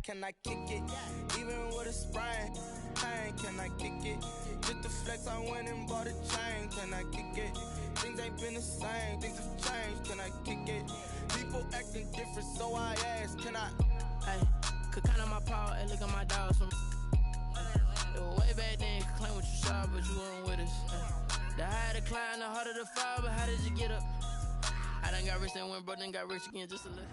can I kick it? Even with a sprain, pain, can I kick it? Just the flex, I went and bought a chain, can I kick it? Things ain't been the same, things have changed, can I kick it? People acting different, so I ask, can I? Hey, could count on my power, hey, look at my dogs from way back then, could claim what you saw, but you weren't with us. The higher the climb, the harder the fall, but how did you get up? I done got rich and went broke, then got rich again, just a little.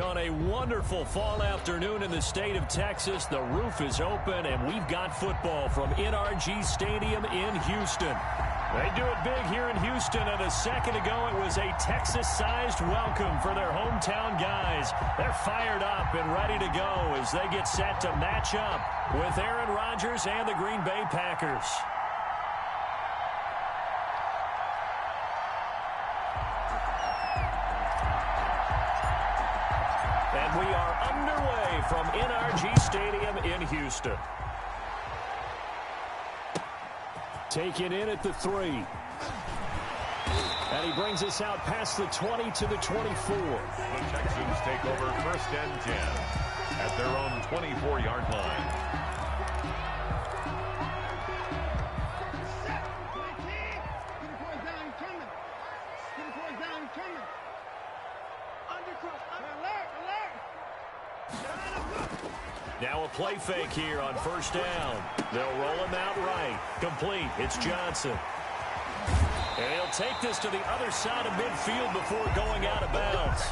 On a wonderful fall afternoon in the state of Texas, the roof is open, and we've got football from NRG Stadium in Houston. They do it big here in Houston, and a second ago it was a Texas-sized welcome for their hometown guys. They're fired up and ready to go as they get set to match up with Aaron Rodgers and the Green Bay Packers. And we are underway from NRG Stadium in Houston. Taken in at the 3. And he brings us out past the 20 to the 24. The Texans take over 1st and 10 at their own 24-yard line. Now a play fake here on 1st down. They'll roll him out right. Complete. It's Johnson. And he'll take this to the other side of midfield before going out of bounds.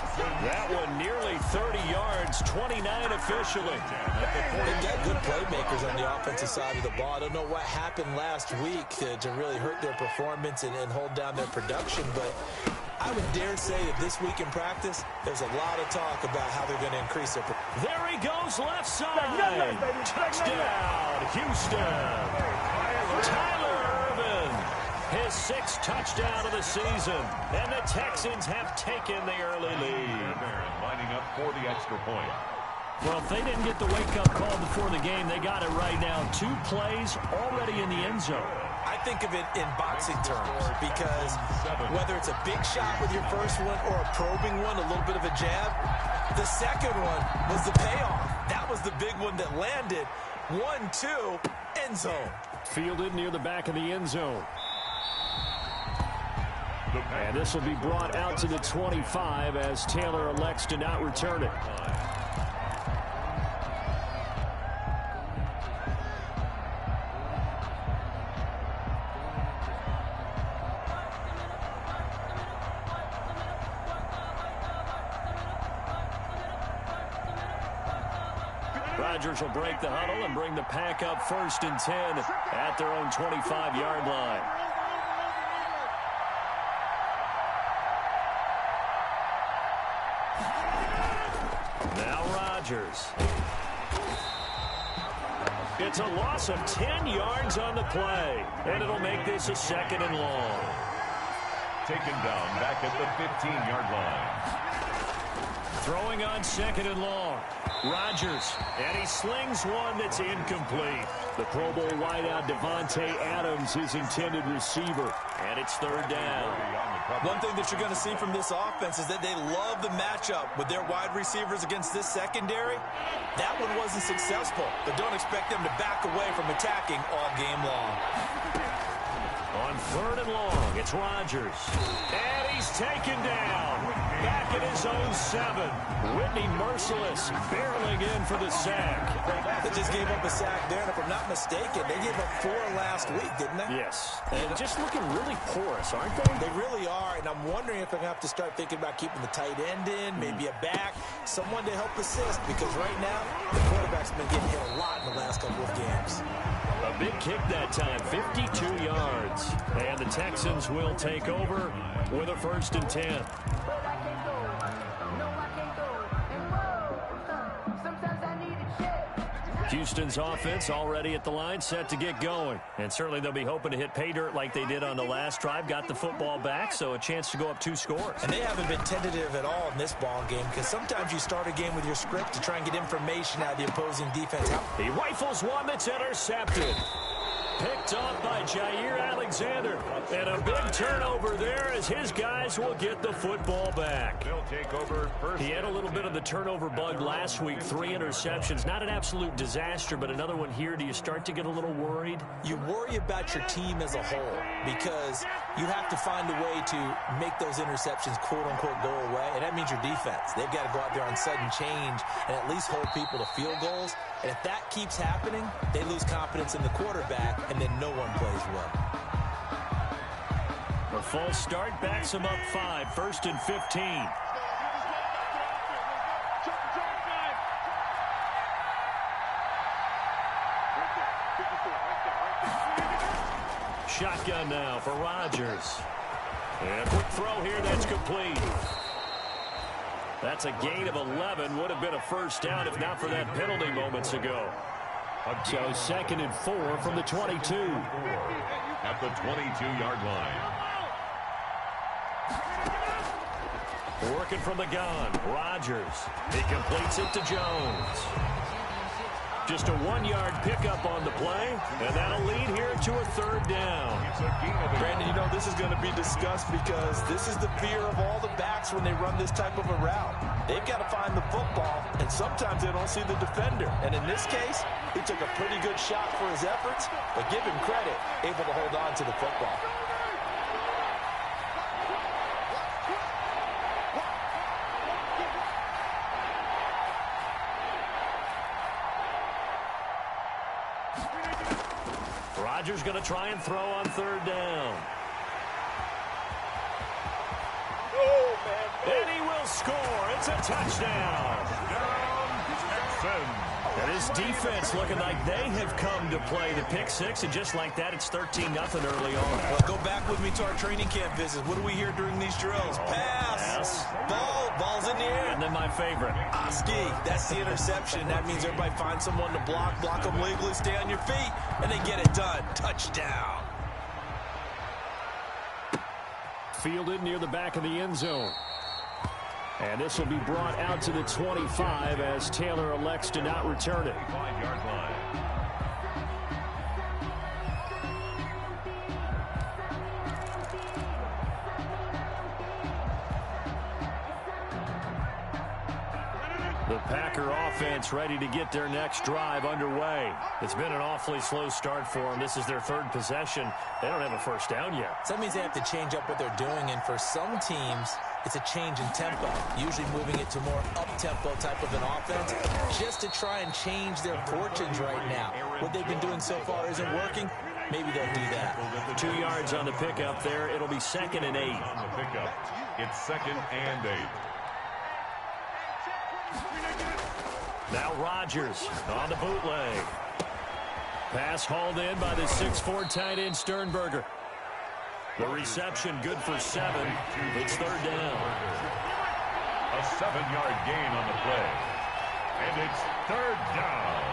That one nearly 30 yards, 29 officially. They've got good playmakers on the offensive side of the ball. I don't know what happened last week to really hurt their performance and hold down their production, but I would dare say that this week in practice, there's a lot of talk about how they're going to increase their performance. There he goes, left side. Touchdown, Houston. Tyler Ervin, his 6th touchdown of the season. And the Texans have taken the early lead. Lining up for the extra point. Well, if they didn't get the wake-up call before the game, they got it right now. 2 plays already in the end zone. I think of it in boxing terms because whether it's a big shot with your first one or a probing one, a little bit of a jab, the second one was the payoff. That was the big one that landed. 1-2, end zone. Fielded near the back of the end zone. And this will be brought out to the 25 as Taylor elects to not return it. Rodgers will break the huddle and bring the pack up 1st and 10 at their own 25-yard line. Now Rodgers. It's a loss of 10 yards on the play, and it'll make this a 2nd and long. Taken down back at the 15-yard line. Throwing on 2nd and long. Rodgers, and he slings one that's incomplete. The Pro Bowl wideout Devontae Adams, his intended receiver, and it's 3rd down. One thing that you're going to see from this offense is that they love the matchup with their wide receivers against this secondary. That one wasn't successful, but don't expect them to back away from attacking all game long. On 3rd and long, it's Rodgers. And he's taken down. Back at his own 7. Whitney Merciless barreling in for the sack. They just gave up a sack there, and if I'm not mistaken, they gave up 4 last week, didn't they? Yes. And just looking really porous, aren't they? They really are, and I'm wondering if I'm going to have to start thinking about keeping the tight end in, maybe a back, someone to help assist, because right now, the quarterback's been getting hit a lot in the last couple of games. A big kick that time, 52 yards. And the Texans will take over with a 1st and 10. Houston's offense already at the line, set to get going. And certainly they'll be hoping to hit pay dirt like they did on the last drive. Got the football back, so a chance to go up 2 scores. And they haven't been tentative at all in this ball game because sometimes you start a game with your script to try and get information out of the opposing defense. He rifles one that's intercepted. Picked off by Jair Alexander. And a big turnover there as his guys will get the football back. They'll take over first. He had a little bit of the turnover bug last week. 3 interceptions. Not an absolute disaster, but another one here. Do you start to get a little worried? You worry about your team as a whole because you have to find a way to make those interceptions, quote-unquote, go away, and that means your defense. They've got to go out there on sudden change and at least hold people to field goals. And if that keeps happening, they lose confidence in the quarterback, and then no one plays well. A false start backs him up 5, 1st and 15. Shotgun now for Rodgers. And a quick throw here, that's complete. That's a gain of 11. Would have been a first down if not for that penalty moments ago. So 2nd and 4 from the 22. At the 22-yard line. Working from the gun. Rodgers. He completes it to Jones. Just a 1-yard pickup on the play, and that'll lead here to a 3rd down. Brandon, you know this is going to be discussed because this is the fear of all the backs when they run this type of a route. They've got to find the football, and sometimes they don't see the defender. And in this case, he took a pretty good shot for his efforts, but give him credit, able to hold on to the football. Rodgers going to try and throw on 3rd down. And he will score. It's a touchdown. And his defense looking like they have come to play the pick 6, and just like that, it's 13-0 early on. Well, go back with me to our training camp visits. What do we hear during these drills? Pass. Ball's in the air. And then my favorite. Ski. That's the interception. That means everybody finds someone to block them legally, stay on your feet, and they get it done. Touchdown. Fielded near the back of the end zone. And this will be brought out to the 25 as Taylor elects to not return it. 5-yard line. The Packer offense ready to get their next drive underway. It's been an awfully slow start for them. This is their 3rd possession. They don't have a first down yet. So that means they have to change up what they're doing, and for some teams, it's a change in tempo, usually moving it to more up-tempo type of an offense, just to try and change their fortunes right now. What they've been doing so far isn't working. Maybe they'll do that. 2 yards on the pickup there. It'll be 2nd and 8. On the pickup, it's 2nd and 8. Now Rodgers on the bootleg. Pass hauled in by the 6'4" tight end Sternberger. The reception good for 7. It's 3rd down. A 7-yard gain on the play. And it's 3rd down.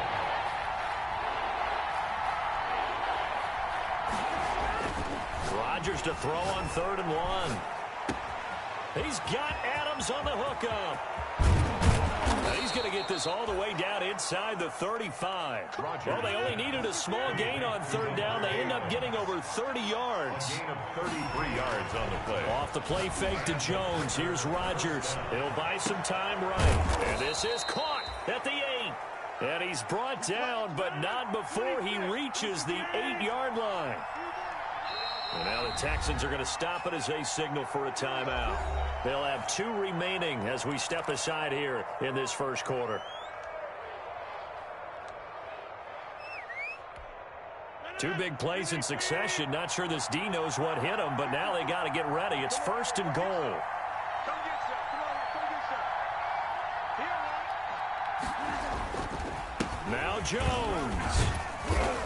Rodgers to throw on 3rd and 1. He's got Adams on the hookup. Now he's going to get this all the way down inside the 35. Well, they only needed a small gain on 3rd down. They end up getting over 30 yards. A gain of 33 yards on the play. Off the play fake to Jones. Here's Rodgers. He'll buy some time right. And this is caught at the 8. And he's brought down, but not before he reaches the 8-yard line. And now the Texans are going to stop it as they signal for a timeout. They'll have 2 remaining as we step aside here in this first quarter. Two big plays in succession. Not sure this D knows what hit him, but now they got to get ready. It's 1st and goal. Now Jones.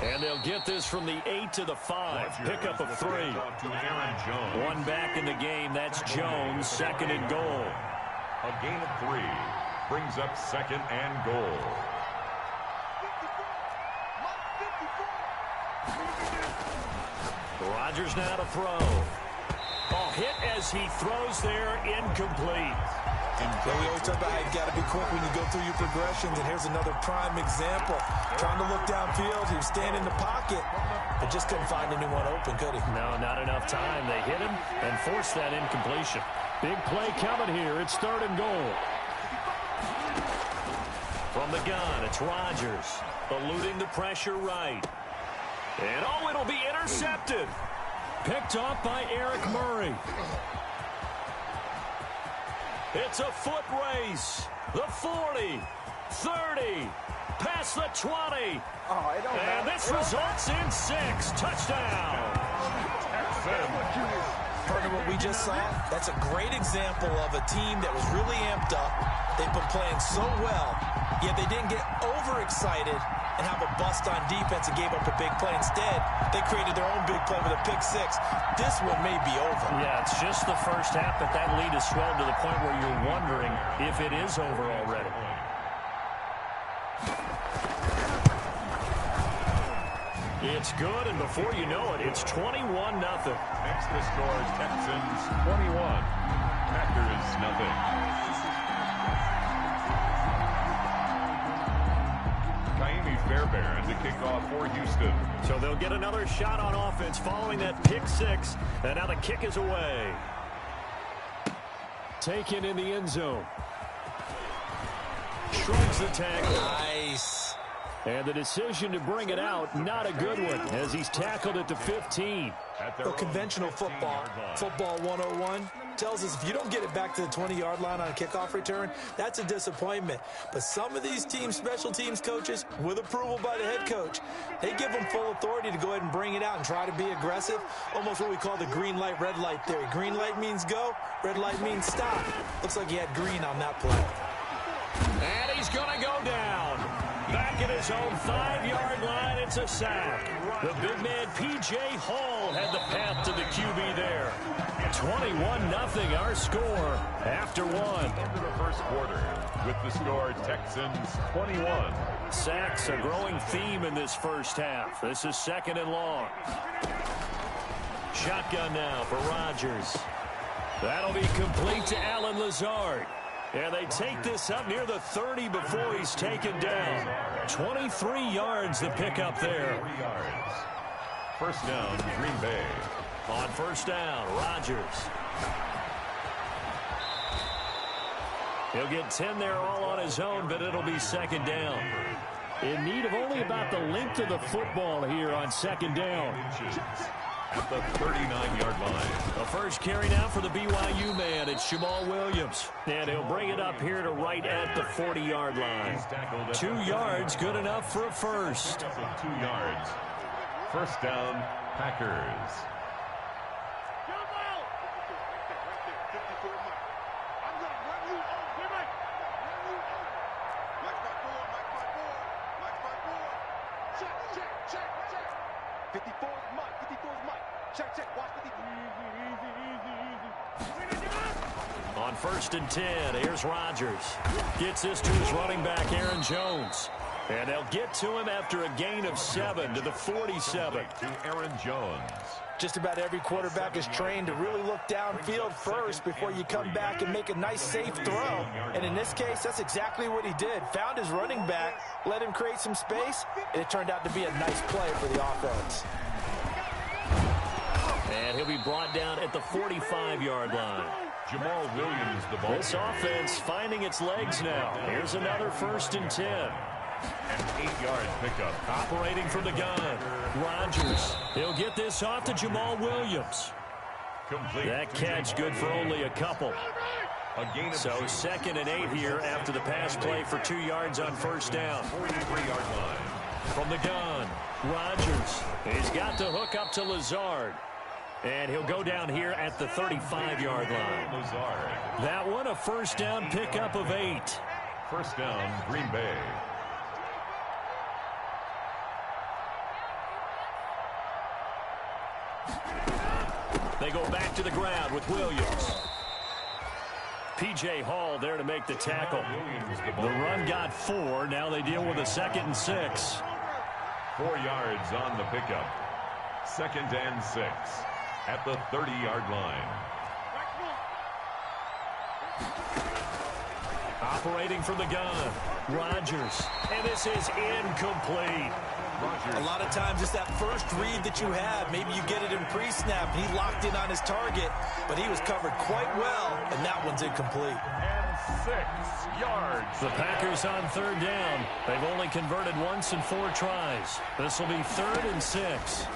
And they'll get this from the 8 to the 5. Pickup of 3. One back in the game. That's Jones. 2nd and goal. A gain of 3 brings up 2nd and goal. Rodgers now to throw. Oh, hit as he throws there, incomplete. We always talk about how you got to be quick when you go through your progressions, and here's another prime example. Trying to look downfield, he was standing in the pocket, but just couldn't find anyone open, could he? No, not enough time. They hit him and forced that incompletion. Big play coming here. It's 3rd and goal. From the gun, it's Rodgers, eluding the pressure right. And, oh, it'll be intercepted. Picked off by Eric Murray. It's a foot race. The 40, 30, past the 20. And this results in 6. Touchdown. Partner, what we just saw, that's a great example of a team that was really amped up. They've been playing so well, yet they didn't get overexcited and have a bust on defense and gave up a big play. Instead, they created their own big play with a pick 6. This one may be over. Yeah, it's just the first half, but that lead has swelled to the point where you're wondering if it is over already. It's good, and before you know it, it's 21-0. Next to score, Texans 21, Packers nothing. Fairbairn to kick off for Houston. So they'll get another shot on offense following that pick 6, and now the kick is away. Taken in the end zone. Shrugs the tackle. Nice. And the decision to bring it out, not a good one, as he's tackled at the 15. Well, conventional football 101, tells us if you don't get it back to the 20-yard line on a kickoff return, that's a disappointment. But some of these teams, special teams coaches, with approval by the head coach, they give them full authority to go ahead and bring it out and try to be aggressive, almost what we call the green light, red light theory. Green light means go, red light means stop. Looks like he had green on that play. And he's going to go down. Back at his own 5-yard line, it's a sack. The big man, P.J. Hall, had the path to the QB there. 21-0 our score after 1. Into the first quarter with the score Texans 21. Sacks a growing theme in this first half. This is 2nd and long. Shotgun now for Rodgers. That'll be complete to Allen Lazard. And they take this up near the 30 before he's taken down. 23 yards the pickup there. 3 yards. First down, Green Bay. On first down, Rodgers. He'll get 10 there all on his own, but it'll be 2nd down. In need of only about the length of the football here on 2nd down. At the 39-yard line. The first carry now for the BYU man. It's Jamal Williams. And he'll bring it up here to right at the 40-yard line. 2 yards, good enough for a first. 2 yards. First down, Packers. On 1st and 10, here's Rodgers. Gets this to his running back, Aaron Jones. And they'll get to him after a gain of 7 to the 47. To Aaron Jones. Just about every quarterback is trained to really look downfield first before you come back and make a nice, safe throw. And in this case, that's exactly what he did. Found his running back, let him create some space, and it turned out to be a nice play for the offense. And he'll be brought down at the 45-yard line. Jamal Williams, the ball. This offense finding its legs now. Here's another 1st and 10. An 8-yard pickup. Operating from the gun. Rodgers. He'll get this off to Jamal Williams. Complete. That catch good for only a couple. So 2nd and 8 here after the pass play for 2 yards on first down. 43-yard line. From the gun, Rodgers. He's got to hook up to Lazard. And he'll go down here at the 35-yard line. Lazard. That one a first down pickup of 8. First down, Green Bay. They go back to the ground with Williams. P.J. Hall there to make the tackle. The run got 4. Now they deal with a 2nd and 6. 4 yards on the pickup. 2nd and 6 at the 30-yard line. Operating from the gun, Rodgers. And this is incomplete. A lot of times it's that first read that you have. Maybe you get it in pre-snap. He locked in on his target, but he was covered quite well, and that one's incomplete. And 6 yards. The Packers on third down. They've only converted once in 4 tries. This will be 3rd and 6.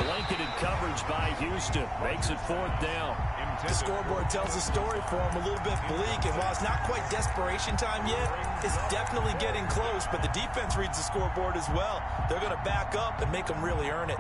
Blanketed coverage by Houston. Makes it 4th down. The scoreboard tells the story for him a little bit bleak, and while it's not quite desperation time yet, it's definitely getting close, but the defense reads the scoreboard as well. They're going to back up and make them really earn it.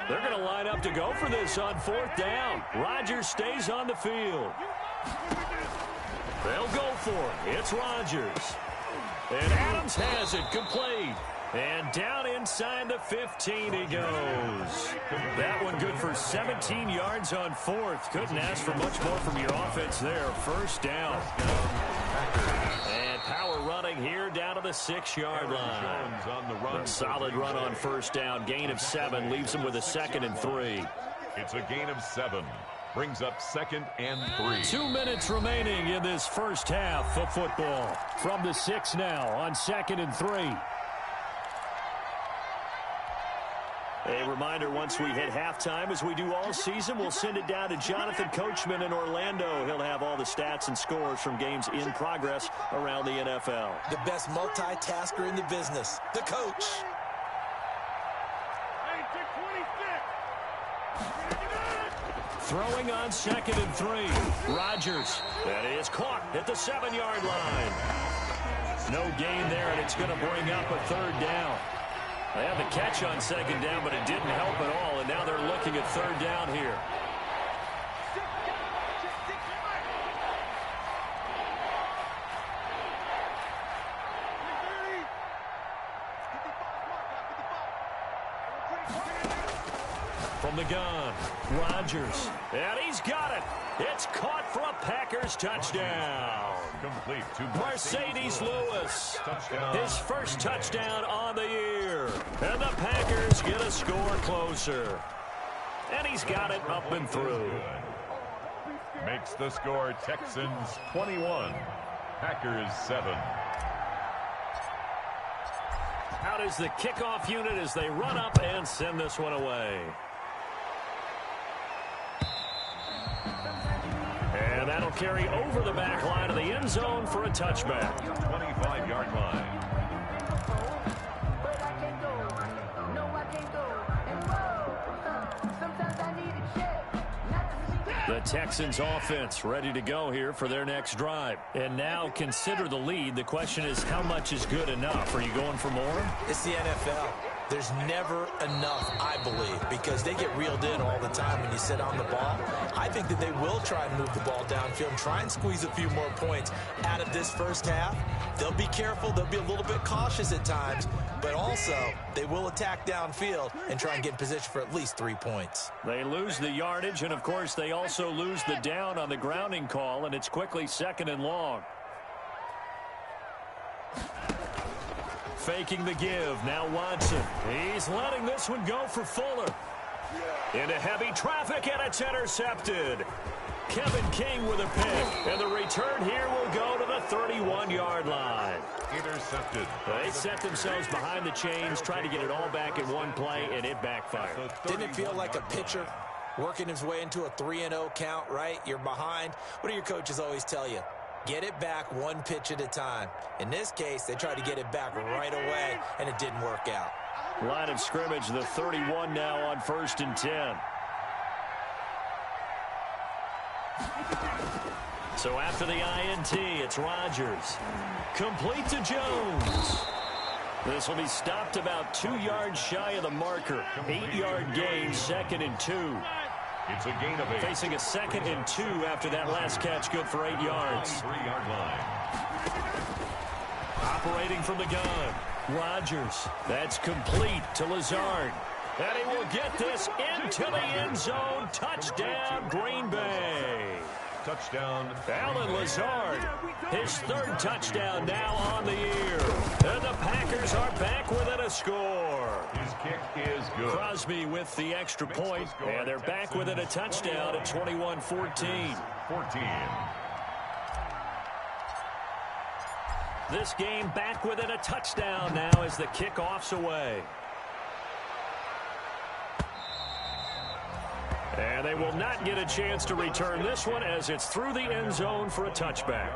They're going to line up to go for this on 4th down. Rodgers stays on the field. They'll go for it. It's Rodgers. And Adams has it complete. And down inside the 15 he goes. That one good for 17 yards on 4th. Couldn't ask for much more from your offense there. 1st down. And power running here down to the 6-yard line. A solid run on 1st down. Gain of 7 leaves him with a 2nd and 3. It's a gain of 7. Brings up 2nd and 3. 2 minutes remaining in this first half of football. From the 6 now on 2nd and 3. A reminder, once we hit halftime, as we do all season, we'll send it down to Jonathan Coachman in Orlando. He'll have all the stats and scores from games in progress around the NFL. The best multitasker in the business, the coach. Throwing on 2nd and 3. Rodgers. That is caught at the 7-yard line. No gain there, and it's going to bring up a 3rd down. They had the catch on 2nd down, but it didn't help at all, and now they're looking at 3rd down here. From the gun, Rodgers. And he's got it. It's caught for a Packers touchdown. Complete to Mercedes Lewis. Touchdown. His first touchdown on the year. And the Packers get a score closer. And he's got it up and through. Makes the score Texans 21. Packers 7. Out is the kickoff unit as they run up and send this one away. And that'll carry over the back line of the end zone for a touchback. 25-yard line. The Texans offense ready to go here for their next drive. And now consider the lead. The question is, how much is good enough? Are you going for more? It's the NFL. There's never enough, I believe, because they get reeled in all the time when you sit on the ball. I think that they will try and move the ball downfield and try and squeeze a few more points out of this first half. They'll be careful. They'll be a little bit cautious at times, but also they will attack downfield and try and get in position for at least 3 points. They lose the yardage, and, of course, they also lose the down on the grounding call, and it's quickly 2nd and long. Faking the give. Now Watson. He's letting this one go for Fuller. Into heavy traffic, and it's intercepted. Kevin King with a pick. And the return here will go to the 31-yard line. Intercepted. They set themselves behind the chains, trying to get it all back in one play, and it backfired. Didn't it feel like a pitcher working his way into a 3-0 count, right? You're behind. What do your coaches always tell you? Get it back one pitch at a time. In this case, they tried to get it back right away, and it didn't work out. Line of scrimmage, the 31 now on 1st and 10. So after the INT, it's Rodgers. Complete to Jones. This will be stopped about 2 yards shy of the marker. 8-yard gain, 2nd and 2. It's a gain of 8. Facing a 2nd and 2 after that last catch, good for 8 yards. 3-yard line. Operating from the gun, Rodgers. That's complete to Lazard. And he will get this into the end zone. Touchdown, Green Bay. touchdown. Alan Lazard, his third touchdown now on the year. And the Packers are back within a score. His kick is good. Crosby with the extra point, and they're back within a touchdown at 21-14. 14. This game back within a touchdown now as the kickoff's away. And they will not get a chance to return this one as it's through the end zone for a touchback.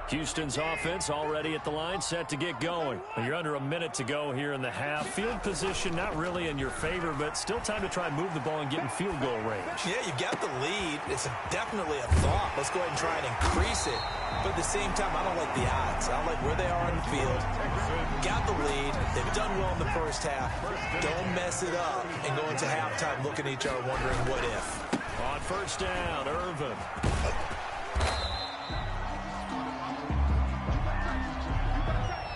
Houston's offense already at the line, set to get going. You're under a minute to go here in the half. Field position not really in your favor, but still time to try and move the ball and get in field goal range. Yeah, you've got the lead. It's definitely a thought. Let's go ahead and try and increase it. But at the same time, I don't like the odds. I don't like where they are on the field. Got the lead. They've done well in the first half. Don't mess it up and go into halftime looking at each other wondering what if. On first down, Irvin.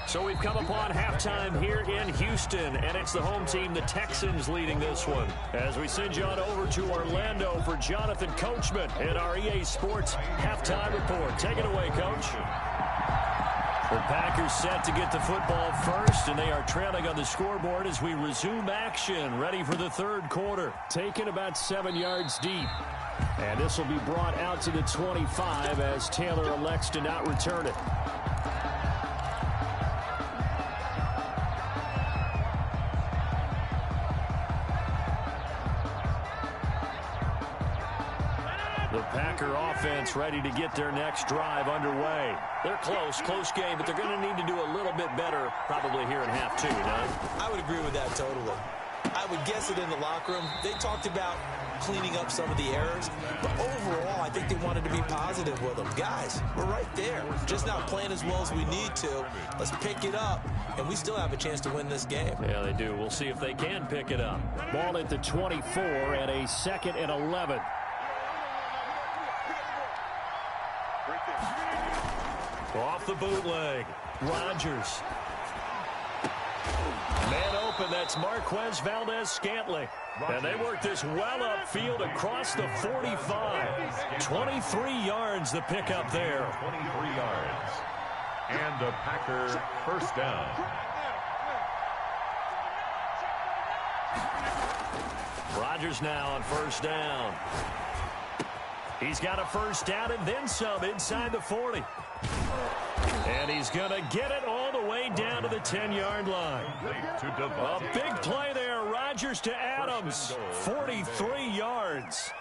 So we've come upon halftime here in Houston, and it's the home team, the Texans, leading this one. As we send you on over to Orlando for Jonathan Coachman in our EA Sports halftime report. Take it away, Coach. The Packers set to get the football first, and they are trailing on the scoreboard as we resume action, ready for the third quarter. Taken about 7 yards deep. And this will be brought out to the 25 as Taylor elects to not return it. The Packer offense ready to get their next drive underway. They're close game, but they're going to need to do a little bit better probably here in half two, Don. I would agree with that totally. I would guess it in the locker room. They talked about cleaning up some of the errors, but overall, I think they wanted to be positive with them. Guys, we're right there. Just not playing as well as we need to. Let's pick it up, and we still have a chance to win this game. Yeah, they do. We'll see if they can pick it up. Ball at the 24 and a 2nd and 11. Off the bootleg, Rodgers. Man open, that's Marquez Valdez-Scantling. And they work this well upfield across the 45. 23 yards the pickup there. 23 yards. And the Packer first down. Rodgers now on first down. He's got a first down and then some inside the 40. And he's going to get it all the way down to the 10-yard line. A big play there. Rodgers to Adams. 43 yards.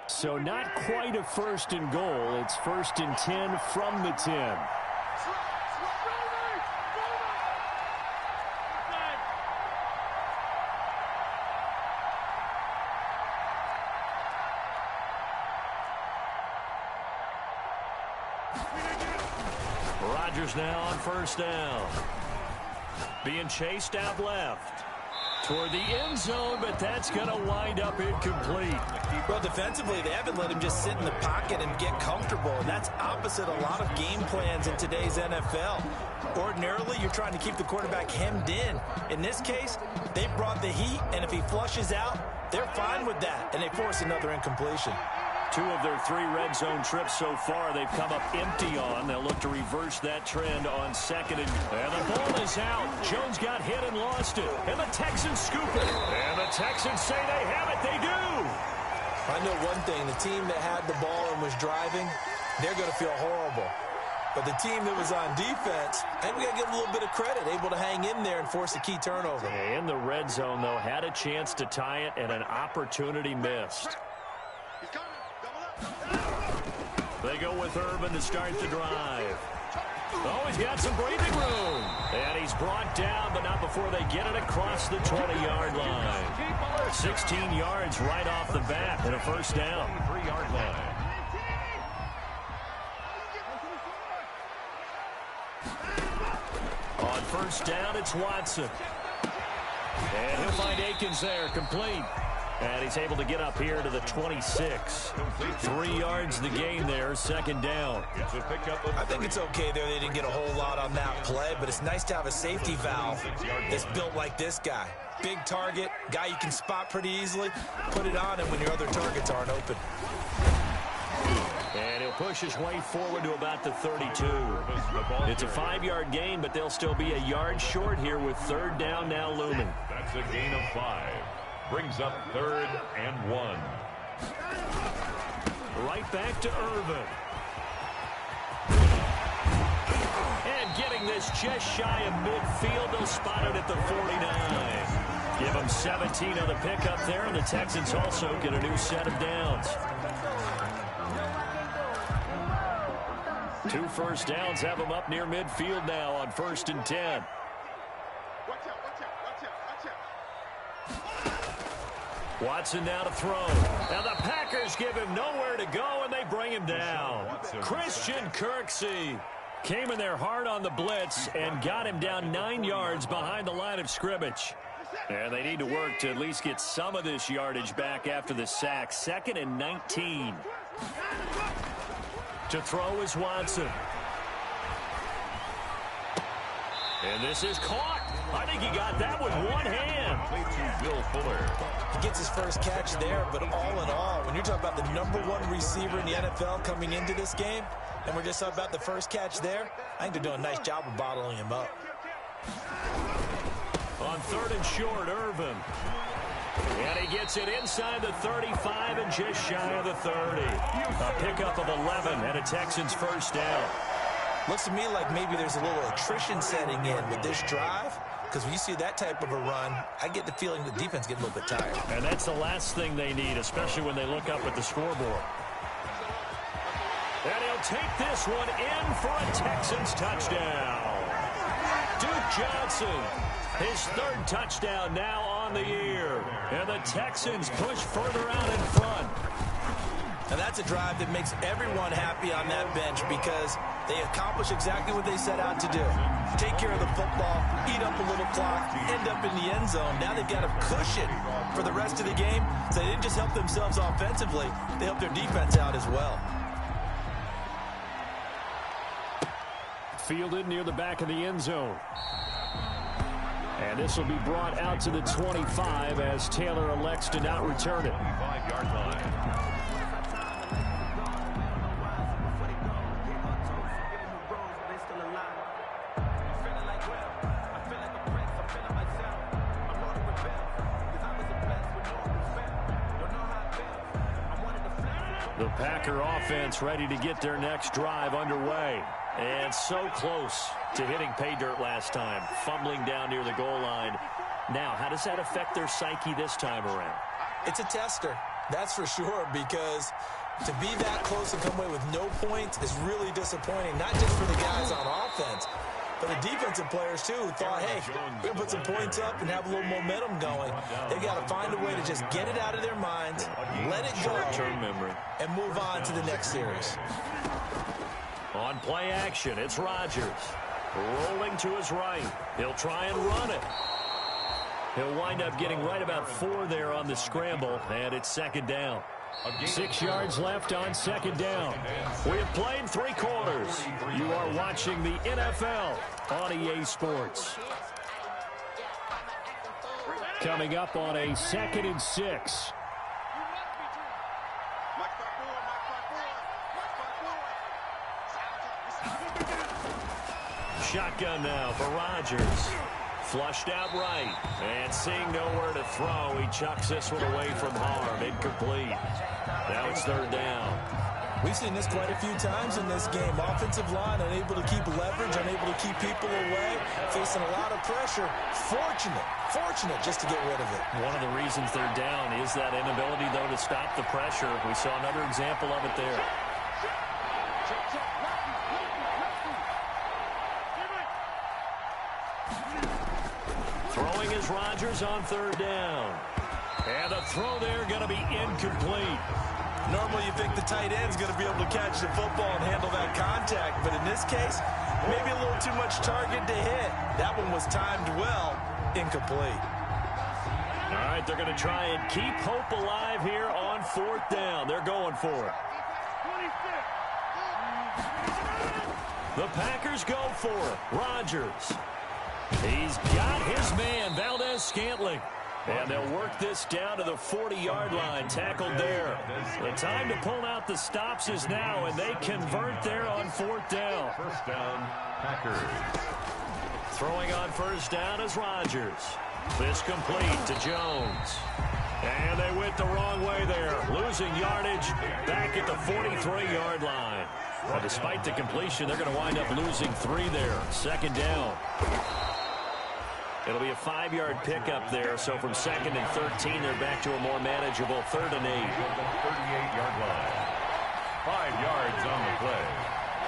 So not quite a first and goal. It's 1st and 10 from the 10. Rodgers now on first down. Being chased out left. Toward the end zone, but that's going to wind up incomplete. Well, defensively, they haven't let him just sit in the pocket and get comfortable, and that's opposite a lot of game plans in today's NFL. Ordinarily, you're trying to keep the quarterback hemmed in. In this case, they brought the heat, and if he flushes out, they're fine with that, and they force another incompletion. 2 of their 3 red zone trips so far they've come up empty on. They'll look to reverse that trend on 2nd. And the ball is out. Jones got hit and lost it. And the Texans scoop it. And the Texans say they have it. They do. I know one thing. The team that had the ball and was driving, they're going to feel horrible. But the team that was on defense, I think we got to give them a little bit of credit, able to hang in there and force a key turnover. In the red zone, though, had a chance to tie it and an opportunity missed. They go with Urban to start the drive. Oh, he's got some breathing room. And he's brought down, but not before they get it across the 20-yard line. 16 yards right off the bat and a first down. 3-yard line. On first down, it's Watson. And he'll find Akins there, complete. And he's able to get up here to the 26. 3 yards the gain there, second down. I think it's okay there. They didn't get a whole lot on that play, but it's nice to have a safety valve that's built like this guy. Big target, guy you can spot pretty easily. Put it on him when your other targets aren't open. And he'll push his way forward to about the 32. It's a 5-yard gain, but they'll still be a yard short here with third down now looming. That's a gain of 5. Brings up 3rd and 1. Right back to Irvin. And getting this just shy of midfield, they'll spot it at the 49. Give them 17 on the pickup there, and the Texans also get a new set of downs. 2 first downs have them up near midfield now on 1st and 10. Watson now to throw. Now the Packers give him nowhere to go, and they bring him down. Christian Kirksey came in there hard on the blitz and got him down 9 yards behind the line of scrimmage. And they need to work to at least get some of this yardage back after the sack. 2nd and 19. To throw is Watson. And this is caught. I think he got that with one hand. Bill Fuller. He gets his first catch there, but all in all, when you're talking about the #1 receiver in the NFL coming into this game, and we're just talking about the first catch there, I think they're doing a nice job of bottling him up. On 3rd and short, Irvin. And he gets it inside the 35 and just shy of the 30. A pickup of 11 and a Texans first down. Looks to me like maybe there's a little attrition setting in with this drive, because when you see that type of a run, I get the feeling the defense gets a little bit tired. And that's the last thing they need, especially when they look up at the scoreboard. And he'll take this one in for a Texans touchdown. Duke Johnson, his 3rd touchdown now on the year. And the Texans push further out in front. And that's a drive that makes everyone happy on that bench, because they accomplish exactly what they set out to do. Take care of the football, eat up a little clock, end up in the end zone. Now they've got a cushion for the rest of the game, so they didn't just help themselves offensively, they helped their defense out as well. Fielded near the back of the end zone. And this will be brought out to the 25 as Taylor elects to not return it. 5-yard line. The Packer offense ready to get their next drive underway. And so close to hitting pay dirt last time, fumbling down near the goal line. Now, how does that affect their psyche this time around? It's a tester, that's for sure, because to be that close and come away with no points is really disappointing, not just for the guys on offense, but the defensive players, too, who thought, hey, we're going to put some points up and have a little momentum going. They've got to find a way to just get it out of their minds, let it go, short-term memory, and move on to the next series. On play action, it's Rodgers. Rolling to his right. He'll try and run it. He'll wind up getting right about 4 there on the scramble, and it's 2nd down. 6 yards left on 2nd down. We have played 3 quarters. You are watching the NFL on EA Sports. Coming up on a 2nd and 6. Shotgun now for Rodgers. Flushed out right. And seeing nowhere to throw, he chucks this one away from harm. Incomplete. Now it's 3rd down. We've seen this quite a few times in this game. Offensive line unable to keep leverage, unable to keep people away, facing a lot of pressure. Fortunate just to get rid of it. One of the reasons they're down is that inability, though, to stop the pressure. We saw another example of it there. Throwing is Rodgers on 3rd down. And the throw there going to be incomplete. Normally you think the tight end's going to be able to catch the football and handle that contact, but in this case, maybe a little too much target to hit. That one was timed well, incomplete. right, they're going to try and keep hope alive here on 4th down. They're going for it. The Packers go for it. Rodgers. He's got his man, Valdez-Scantling. And they'll work this down to the 40-yard line, tackled there. The time to pull out the stops is now, and they convert there on 4th down. First down, Packers. Throwing on 1st down is Rodgers. This complete to Jones. And they went the wrong way there, losing yardage back at the 43-yard line. But despite the completion, they're going to wind up losing 3 there. 2nd down. It'll be a 5-yard pickup there, so from 2nd and 13, they're back to a more manageable 3rd and 8. 38-yard line. 5 yards on the play.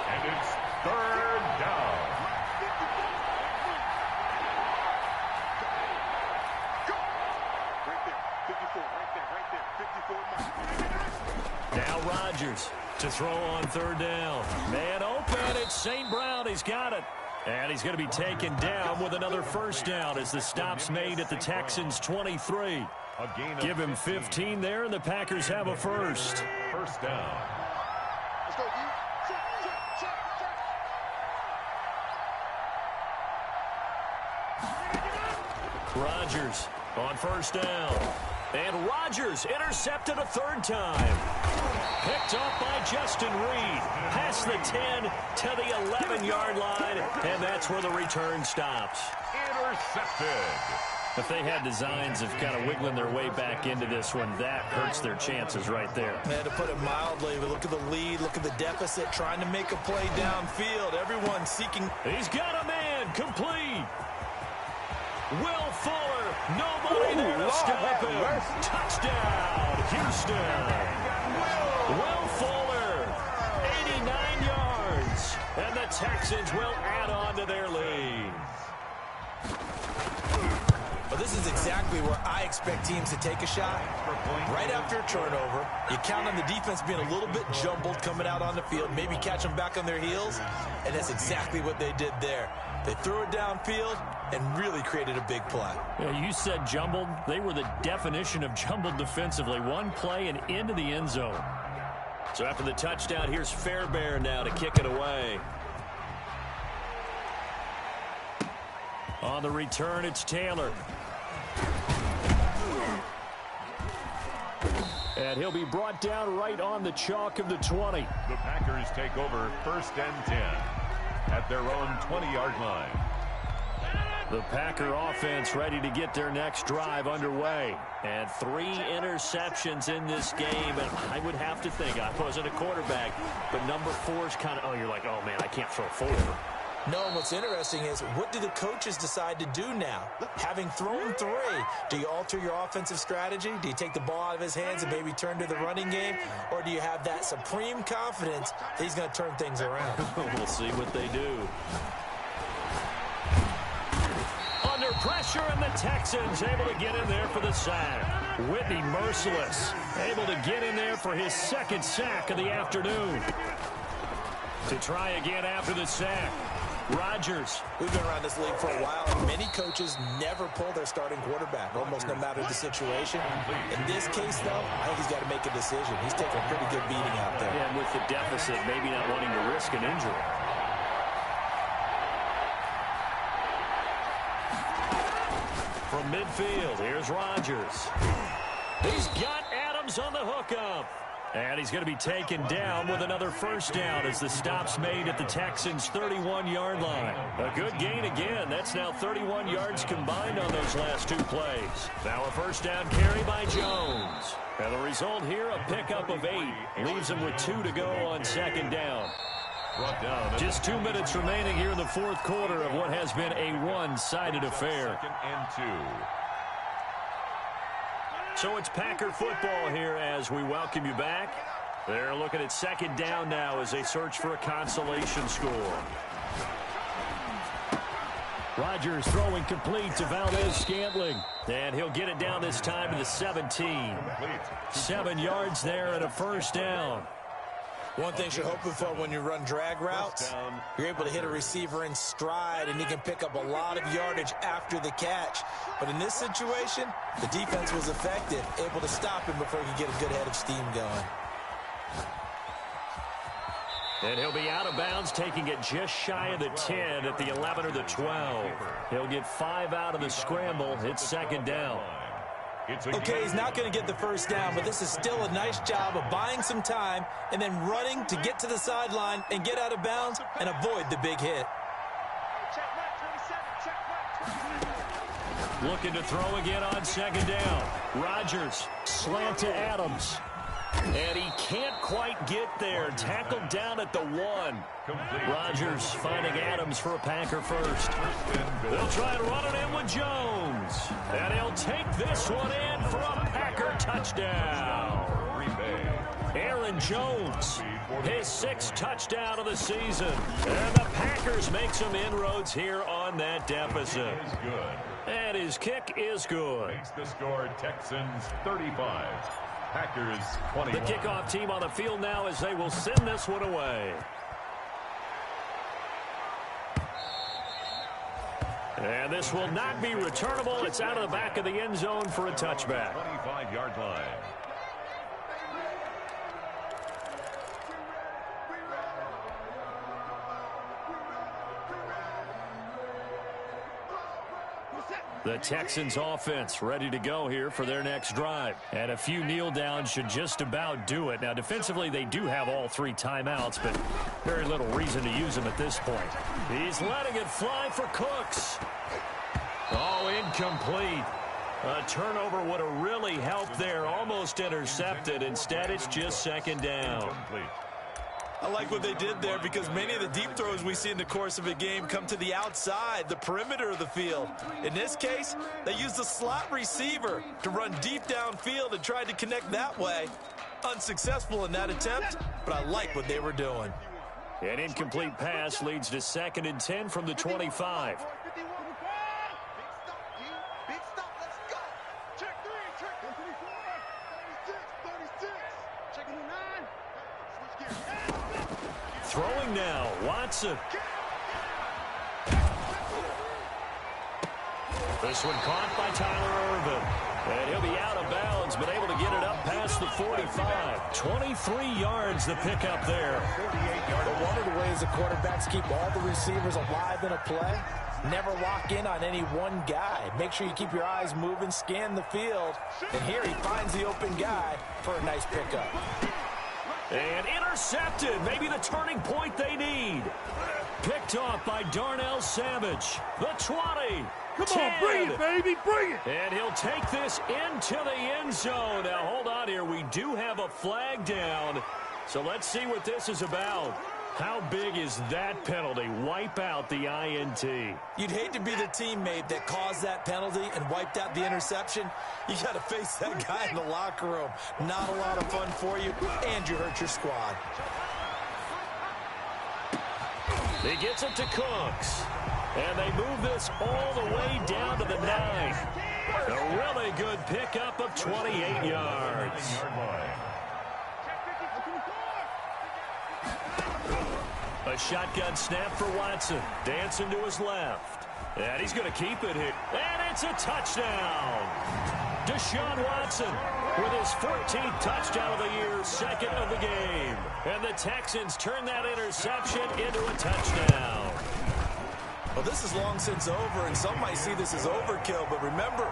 And it's 3rd down. Now Rodgers to throw on 3rd down. Man open, it's St. Brown. He's got it. And he's going to be taken down with another 1st down as the stop's made at the Texans' 23. Give him 15 there, and the Packers have a 1st. 1st down. Let's go, Rodgers on 1st down. And Rodgers intercepted a 3rd time. Picked off by Justin Reed. Past the 10 to the 11-yard line. And that's where the return stops. Intercepted. If they had designs of kind of wiggling their way back into this one, that hurts their chances right there. Man, to put it mildly, but look at the lead, look at the deficit, trying to make a play downfield. Everyone seeking. He's got a man, complete. Will Fuller, nobody there to stop him. Touchdown, Houston. Will Fuller, 89 yards. And the Texans will add on to their lead. But this is exactly where I expect teams to take a shot. Right after a turnover, you count on the defense being a little bit jumbled coming out on the field, maybe catch them back on their heels, and that's exactly what they did there. They threw it downfield and really created a big play. Yeah, you said jumbled. They were the definition of jumbled defensively. One play and into the end zone. So after the touchdown, here's Fairbairn now to kick it away. On the return, it's Taylor. And he'll be brought down right on the chalk of the 20. The Packers take over 1st and 10 at their own 20-yard line. The Packer offense ready to get their next drive underway. And 3 interceptions in this game. And I would have to think, I wasn't a quarterback, but number 4 is kind of, you're like, oh, man, I can't throw 4. No, and what's interesting is, what do the coaches decide to do now? Having thrown 3, do you alter your offensive strategy? Do you take the ball out of his hands and maybe turn to the running game? Or do you have that supreme confidence that he's going to turn things around? We'll see what they do. Under pressure, and the Texans able to get in there for the sack. Whitney Merciless able to get in there for his 2nd sack of the afternoon. To try again after the sack. Rodgers. We've been around this league for a while, and many coaches never pull their starting quarterback, almost no matter the situation. In this case, though, I think he's got to make a decision. He's taking a pretty good beating out there. Yeah, and with the deficit, maybe not wanting to risk an injury. From midfield, here's Rodgers. He's got Adams on the hookup. And he's going to be taken down with another 1st down as the stop's made at the Texans' 31-yard line. A good gain again. That's now 31 yards combined on those last 2 plays. Now a 1st down carry by Jones. And the result here, a pickup of 8. Leaves him with 2 to go on 2nd down. Just 2 minutes remaining here in the 4th quarter of what has been a one-sided affair. 2nd and 2. So it's Packer football here as we welcome you back. They're looking at 2nd down now as they search for a consolation score. Rodgers throwing complete to Valdez-Scantling. And he'll get it down this time to the 17. 7 yards there and a 1st down. One thing you're hoping for when you run drag routes, you're able to hit a receiver in stride, and he can pick up a lot of yardage after the catch. But in this situation, the defense was effective, able to stop him before he could get a good head of steam going. And he'll be out of bounds, taking it just shy of the 10 at the 11 or the 12. He'll get 5 out of the scramble. It's second down. Okay, he's not going to get the first down, but this is still a nice job of buying some time and then running to get to the sideline and get out of bounds and avoid the big hit. Looking to throw again on second down. Rodgers, slant to Adams. And he can't quite get there. Tackled down at the 1. Rodgers finding Adams for a Packer first. They'll try and run it in with Jones. And he'll take this one in for a Packer touchdown. Aaron Jones, his 6th touchdown of the season. And the Packers make some inroads here on that deficit. And his kick is good. Makes the score Texans 35. Packers 21. The kickoff team on the field now as they will send this one away. And this will not be returnable. It's out of the back of the end zone for a touchback. 25-yard line. The Texans offense ready to go here for their next drive. And a few kneel downs should just about do it. Now, defensively, they do have all 3 timeouts, but very little reason to use them at this point. He's letting it fly for Cooks. Oh, incomplete. A turnover would have really helped there. Almost intercepted. Instead, it's just second down. I like what they did there because many of the deep throws we see in the course of a game come to the outside, the perimeter of the field. In this case, they used the slot receiver to run deep downfield and tried to connect that way. Unsuccessful in that attempt, but I like what they were doing. An incomplete pass leads to 2nd and 10 from the 25. Throwing now, Watson. This one caught by Tyler Irvin. And he'll be out of bounds, but able to get it up past the 45. 23 yards the pickup there. But one of the ways the quarterbacks keep all the receivers alive in a play, never lock in on any one guy. Make sure you keep your eyes moving, scan the field. And here he finds the open guy for a nice pickup. And intercepted. Maybe the turning point they need. Picked off by Darnell Savage. The 20. Come 10. on, bring it, baby, bring it. And he'll take this into the end zone. Now, hold on here. We do have a flag down. So let's see what this is about. How big is that penalty? Wipe out the INT. You'd hate to be the teammate that caused that penalty and wiped out the interception. You got to face that guy in the locker room. Not a lot of fun for you, and you hurt your squad. He gets it to Cooks. And they move this all the way down to the 9. A really good pickup of 28 yards. A shotgun snap for Watson. Dancing to his left. And he's going to keep it here. And it's a touchdown. Deshaun Watson with his 14th touchdown of the year, 2nd of the game. And the Texans turn that interception into a touchdown. Well, this is long since over, and some might see this as overkill. But remember,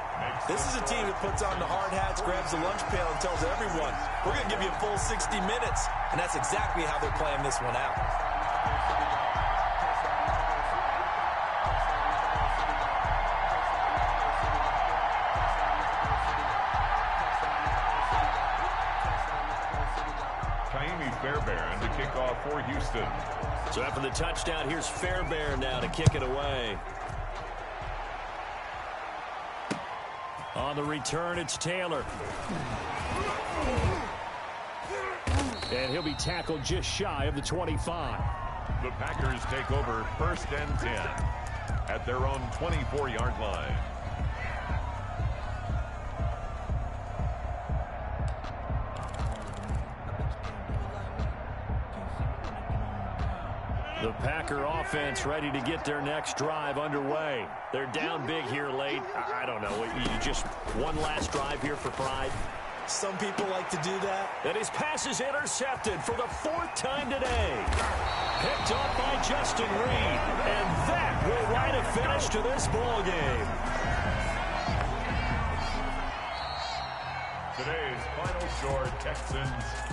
this is a team that puts on the hard hats, grabs the lunch pail, and tells everyone, we're going to give you a full 60 minutes. And that's exactly how they're playing this one out. Fairbairn to kick off for Houston. So after the touchdown, here's Fairbairn now to kick it away. On the return, it's Taylor. And he'll be tackled just shy of the 25. The Packers take over 1st and 10 at their own 24-yard line. The Packer offense ready to get their next drive underway. They're down big here late. I don't know. You just one last drive here for pride. Some people like to do that. And his pass is intercepted for the 4th time today. Picked up by Justin Reed. And that will write a finish to this ball game. Today's final score, Texans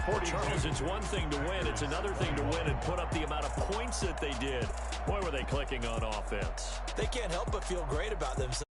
42. Charles, it's one thing to win. It's another thing to win and put up the amount of points that they did. Boy, were they clicking on offense. They can't help but feel great about themselves.